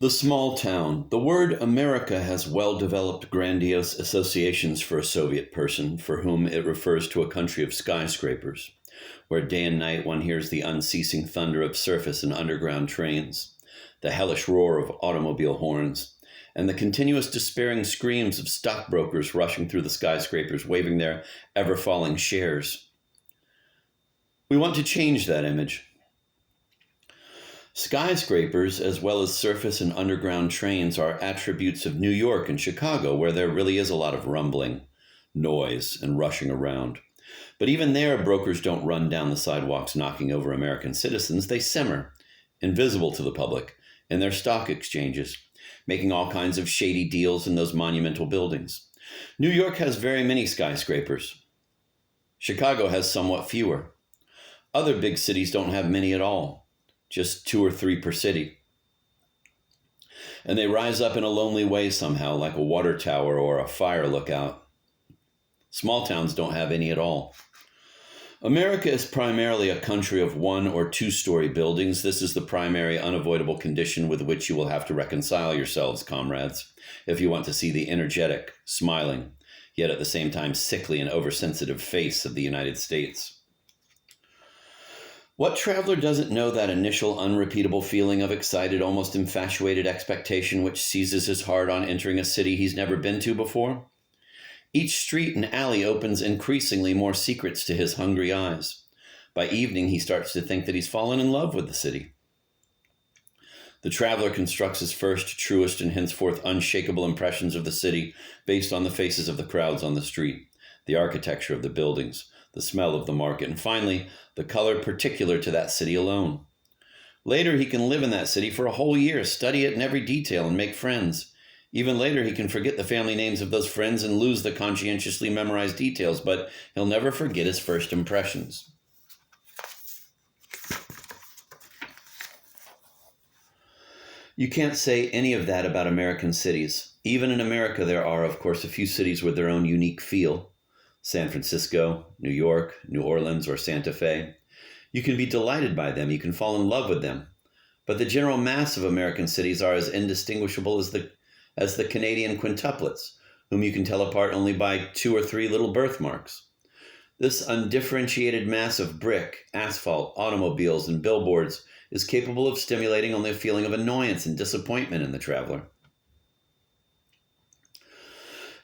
The small town. The word America has well-developed grandiose associations for a Soviet person for whom it refers to a country of skyscrapers, where day and night one hears the unceasing thunder of surface and underground trains, the hellish roar of automobile horns, and the continuous despairing screams of stockbrokers rushing through the skyscrapers waving their ever-falling shares. We want to change that image. Skyscrapers, as well as surface and underground trains, are attributes of New York and Chicago, where there really is a lot of rumbling, noise, and rushing around. But even there, brokers don't run down the sidewalks knocking over American citizens. They simmer, invisible to the public, in their stock exchanges, making all kinds of shady deals in those monumental buildings. New York has very many skyscrapers. Chicago has somewhat fewer. Other big cities don't have many at all. Just 2 or 3 per city. And they rise up in a lonely way somehow, like a water tower or a fire lookout. Small towns don't have any at all. America is primarily a country of 1 or 2-story buildings. This is the primary unavoidable condition with which you will have to reconcile yourselves, comrades, if you want to see the energetic, smiling, yet at the same time sickly and oversensitive face of the United States. What traveler doesn't know that initial unrepeatable feeling of excited, almost infatuated expectation which seizes his heart on entering a city he's never been to before? Each street and alley opens increasingly more secrets to his hungry eyes. By evening, he starts to think that he's fallen in love with the city. The traveler constructs his first, truest, and henceforth unshakable impressions of the city based on the faces of the crowds on the street, the architecture of the buildings, the smell of the market, and finally, the color particular to that city alone. Later, he can live in that city for a whole year, study it in every detail, and make friends. Even later, he can forget the family names of those friends and lose the conscientiously memorized details, but he'll never forget his first impressions. You can't say any of that about American cities. Even in America, there are, of course, a few cities with their own unique feel. San Francisco, New York, New Orleans, or Santa Fe. You can be delighted by them. You can fall in love with them. But the general mass of American cities are as indistinguishable as the Canadian quintuplets, whom you can tell apart only by 2 or 3 little birthmarks. This undifferentiated mass of brick, asphalt, automobiles, and billboards is capable of stimulating only a feeling of annoyance and disappointment in the traveler.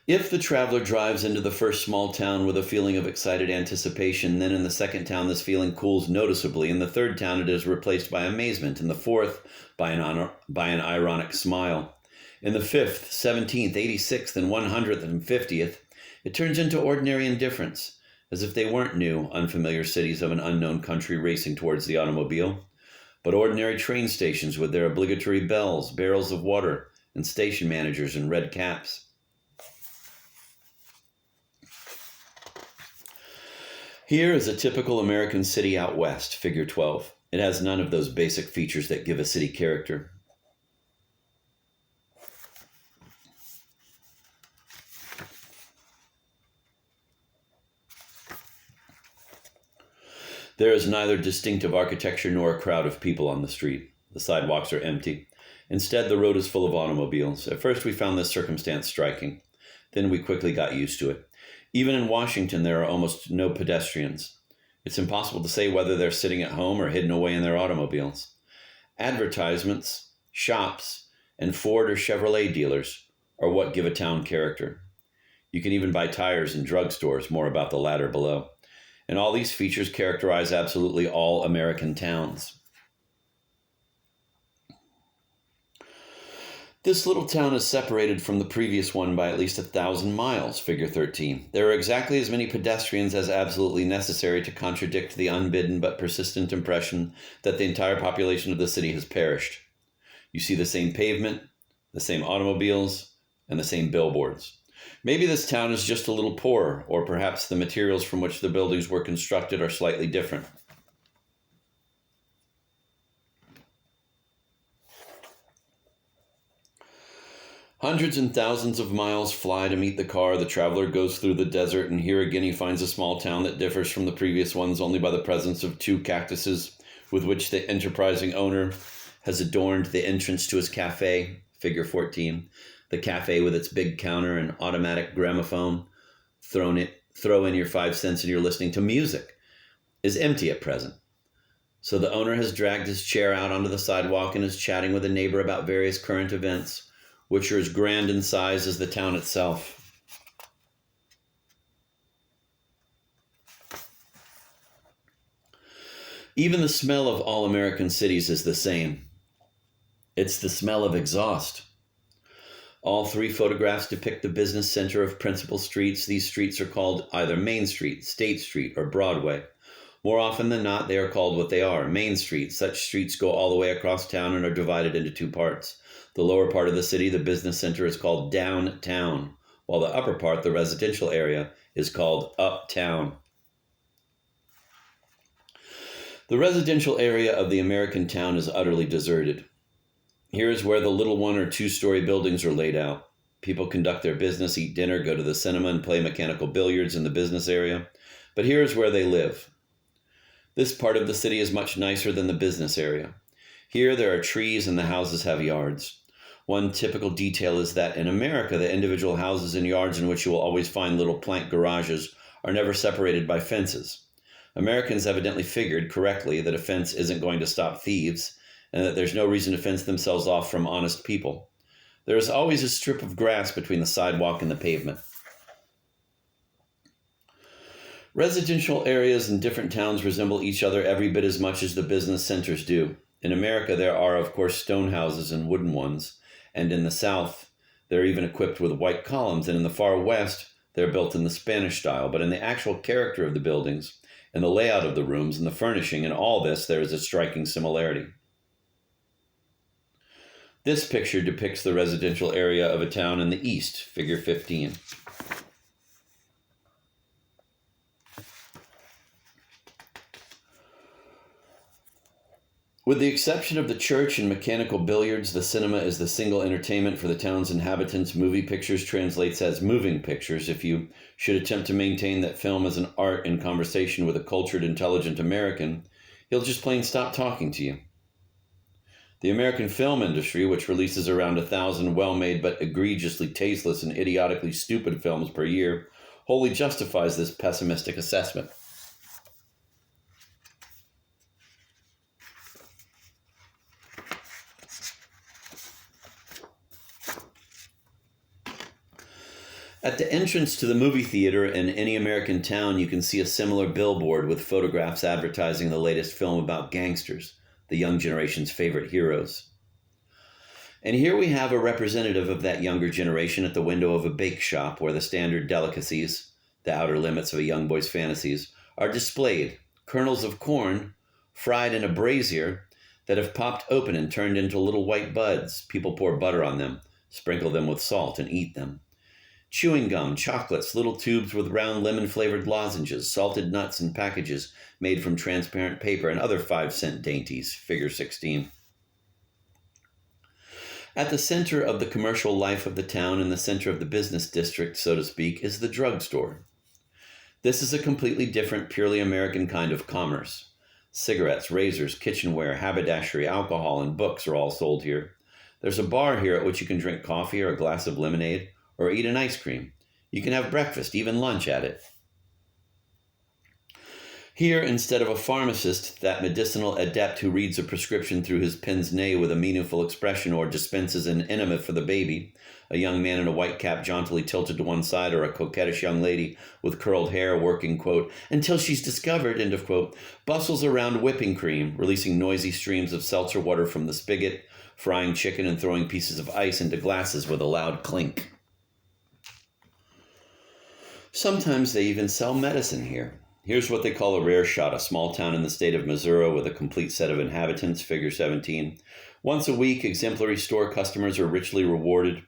If the traveler drives into the first small town with a feeling of excited anticipation, then in the second town this feeling cools noticeably, in the third town it is replaced by amazement, in the fourth by an ironic smile. In the 5th, 17th, 86th, and 100th and 50th, it turns into ordinary indifference, as if they weren't new, unfamiliar cities of an unknown country racing towards the automobile, but ordinary train stations with their obligatory bells, barrels of water, and station managers in red caps. Here is a typical American city out west, figure 12. It has none of those basic features that give a city character. There is neither distinctive architecture nor a crowd of people on the street. The sidewalks are empty. Instead, the road is full of automobiles. At first, we found this circumstance striking. Then we quickly got used to it. Even in Washington, there are almost no pedestrians. It's impossible to say whether they're sitting at home or hidden away in their automobiles. Advertisements, shops, and Ford or Chevrolet dealers are what give a town character. You can even buy tires in drugstores, more about the latter below. And all these features characterize absolutely all American towns. This little town is separated from the previous one by at least 1,000 miles, figure 13. There are exactly as many pedestrians as absolutely necessary to contradict the unbidden but persistent impression that the entire population of the city has perished. You see the same pavement, the same automobiles, and the same billboards. Maybe this town is just a little poorer, or perhaps the materials from which the buildings were constructed are slightly different. Hundreds and thousands of miles fly to meet the car. The traveler goes through the desert, and here again he finds a small town that differs from the previous ones only by the presence of 2 cactuses with which the enterprising owner has adorned the entrance to his cafe, figure 14. The cafe with its big counter and automatic gramophone, throw in your 5 cents and you're listening to music, is empty at present. So the owner has dragged his chair out onto the sidewalk and is chatting with a neighbor about various current events, which are as grand in size as the town itself. Even the smell of all American cities is the same. It's the smell of exhaust. All 3 photographs depict the business center of principal streets. These streets are called either Main Street, State Street, or Broadway. More often than not, they are called what they are, Main Street. Such streets go all the way across town and are divided into 2 parts. The lower part of the city, the business center, is called downtown, while the upper part, the residential area, is called uptown. The residential area of the American town is utterly deserted. Here is where the little 1 or 2-story buildings are laid out. People conduct their business, eat dinner, go to the cinema, and play mechanical billiards in the business area. But here is where they live. This part of the city is much nicer than the business area. Here there are trees and the houses have yards. One typical detail is that in America, the individual houses and yards in which you will always find little plank garages are never separated by fences. Americans evidently figured correctly that a fence isn't going to stop thieves and that there's no reason to fence themselves off from honest people. There is always a strip of grass between the sidewalk and the pavement. Residential areas in different towns resemble each other every bit as much as the business centers do. In America, there are, of course, stone houses and wooden ones, and in the South, they're even equipped with white columns, and in the far West, they're built in the Spanish style. But in the actual character of the buildings, and the layout of the rooms, and the furnishing, and all this, there is a striking similarity. This picture depicts the residential area of a town in the East, figure 15. With the exception of the church and mechanical billiards, the cinema is the single entertainment for the town's inhabitants. Movie pictures translates as moving pictures. If you should attempt to maintain that film as an art in conversation with a cultured, intelligent American, he'll just plain stop talking to you. The American film industry, which releases around 1,000 well-made but egregiously tasteless and idiotically stupid films per year, wholly justifies this pessimistic assessment. At the entrance to the movie theater in any American town, you can see a similar billboard with photographs advertising the latest film about gangsters, the young generation's favorite heroes. And here we have a representative of that younger generation at the window of a bake shop where the standard delicacies, the outer limits of a young boy's fantasies, are displayed. Kernels of corn, fried in a brazier, that have popped open and turned into little white buds. People pour butter on them, sprinkle them with salt, and eat them. Chewing gum, chocolates, little tubes with round lemon-flavored lozenges, salted nuts in packages made from transparent paper, and other 5-cent dainties, figure 16. At the center of the commercial life of the town, in the center of the business district, so to speak, is the drugstore. This is a completely different, purely American kind of commerce. Cigarettes, razors, kitchenware, haberdashery, alcohol, and books are all sold here. There's a bar here at which you can drink coffee or a glass of lemonade, or eat an ice cream. You can have breakfast, even lunch at it. Here, instead of a pharmacist, that medicinal adept who reads a prescription through his pince-nez with a meaningful expression or dispenses an enema for the baby, a young man in a white cap jauntily tilted to one side, or a coquettish young lady with curled hair working, quote, until she's discovered, end of quote, bustles around whipping cream, releasing noisy streams of seltzer water from the spigot, frying chicken and throwing pieces of ice into glasses with a loud clink. Sometimes they even sell medicine here. Here's what they call a rare shot, a small town in the state of Missouri with a complete set of inhabitants, figure 17. Once a week, exemplary store customers are richly rewarded.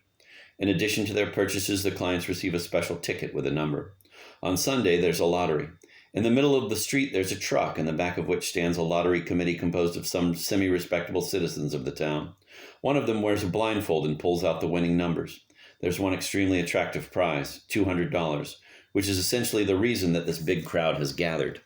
In addition to their purchases, the clients receive a special ticket with a number. On Sunday, there's a lottery. In the middle of the street, there's a truck, in the back of which stands a lottery committee composed of some semi-respectable citizens of the town. One of them wears a blindfold and pulls out the winning numbers. There's one extremely attractive prize, $200. Which is essentially the reason that this big crowd has gathered.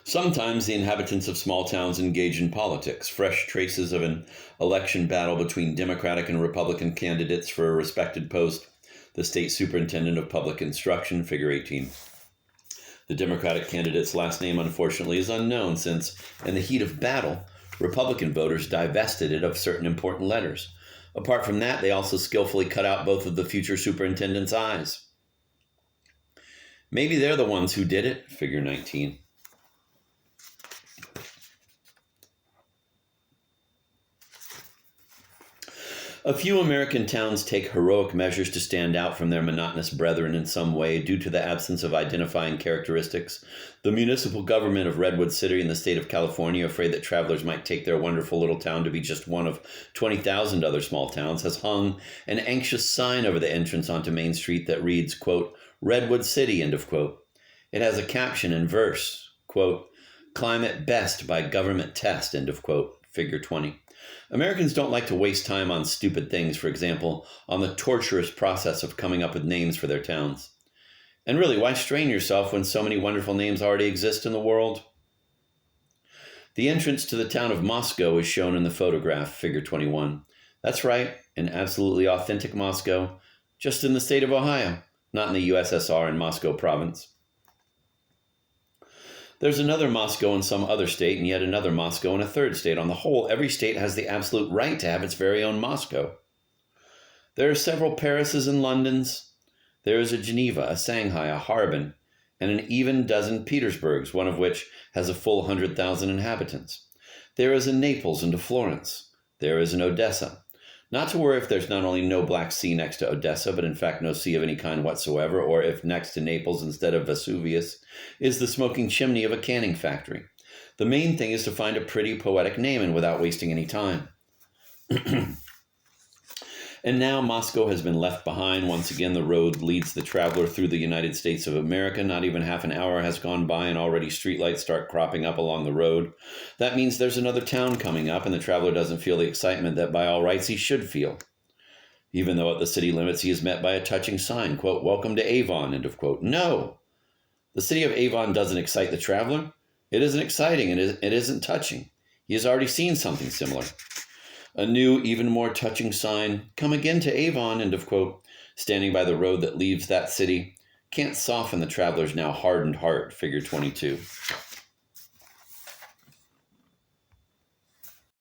Sometimes the inhabitants of small towns engage in politics. Fresh traces of an election battle between Democratic and Republican candidates for a respected post. The state superintendent of public instruction, figure 18. The Democratic candidate's last name, unfortunately, is unknown since, in the heat of battle, Republican voters divested it of certain important letters. Apart from that, they also skillfully cut out both of the future superintendent's eyes. Maybe they're the ones who did it, figure 19. A few American towns take heroic measures to stand out from their monotonous brethren in some way due to the absence of identifying characteristics. The municipal government of Redwood City in the state of California, afraid that travelers might take their wonderful little town to be just one of 20,000 other small towns, has hung an anxious sign over the entrance onto Main Street that reads, quote, Redwood City, end of quote. It has a caption in verse, quote, climate best by government test, end of quote, figure 20. Americans don't like to waste time on stupid things, for example, on the torturous process of coming up with names for their towns. And really, why strain yourself when so many wonderful names already exist in the world? The entrance to the town of Moscow is shown in the photograph, figure 21. That's right, an absolutely authentic Moscow, just in the state of Ohio, not in the USSR in Moscow province. There's another Moscow in some other state, and yet another Moscow in a third state. On the whole, every state has the absolute right to have its very own Moscow. There are several Parises and Londons. There is a Geneva, a Shanghai, a Harbin, and an even dozen Petersburgs, one of which has a full 100,000 inhabitants. There is a Naples and a Florence. There is an Odessa. Not to worry if there's not only no Black Sea next to Odessa, but in fact no sea of any kind whatsoever, or if next to Naples instead of Vesuvius is the smoking chimney of a canning factory. The main thing is to find a pretty poetic name and without wasting any time. And now Moscow has been left behind. Once again, the road leads the traveler through the United States of America. Not even half an hour has gone by and already streetlights start cropping up along the road. That means there's another town coming up, and the traveler doesn't feel the excitement that by all rights he should feel. Even though at the city limits he is met by a touching sign, quote, welcome to Avon, end of quote. No! The city of Avon doesn't excite the traveler. It isn't exciting, and it isn't touching. He has already seen something similar. A new, even more touching sign, come again to Avon, end of quote, standing by the road that leaves that city, can't soften the traveler's now hardened heart, figure 22.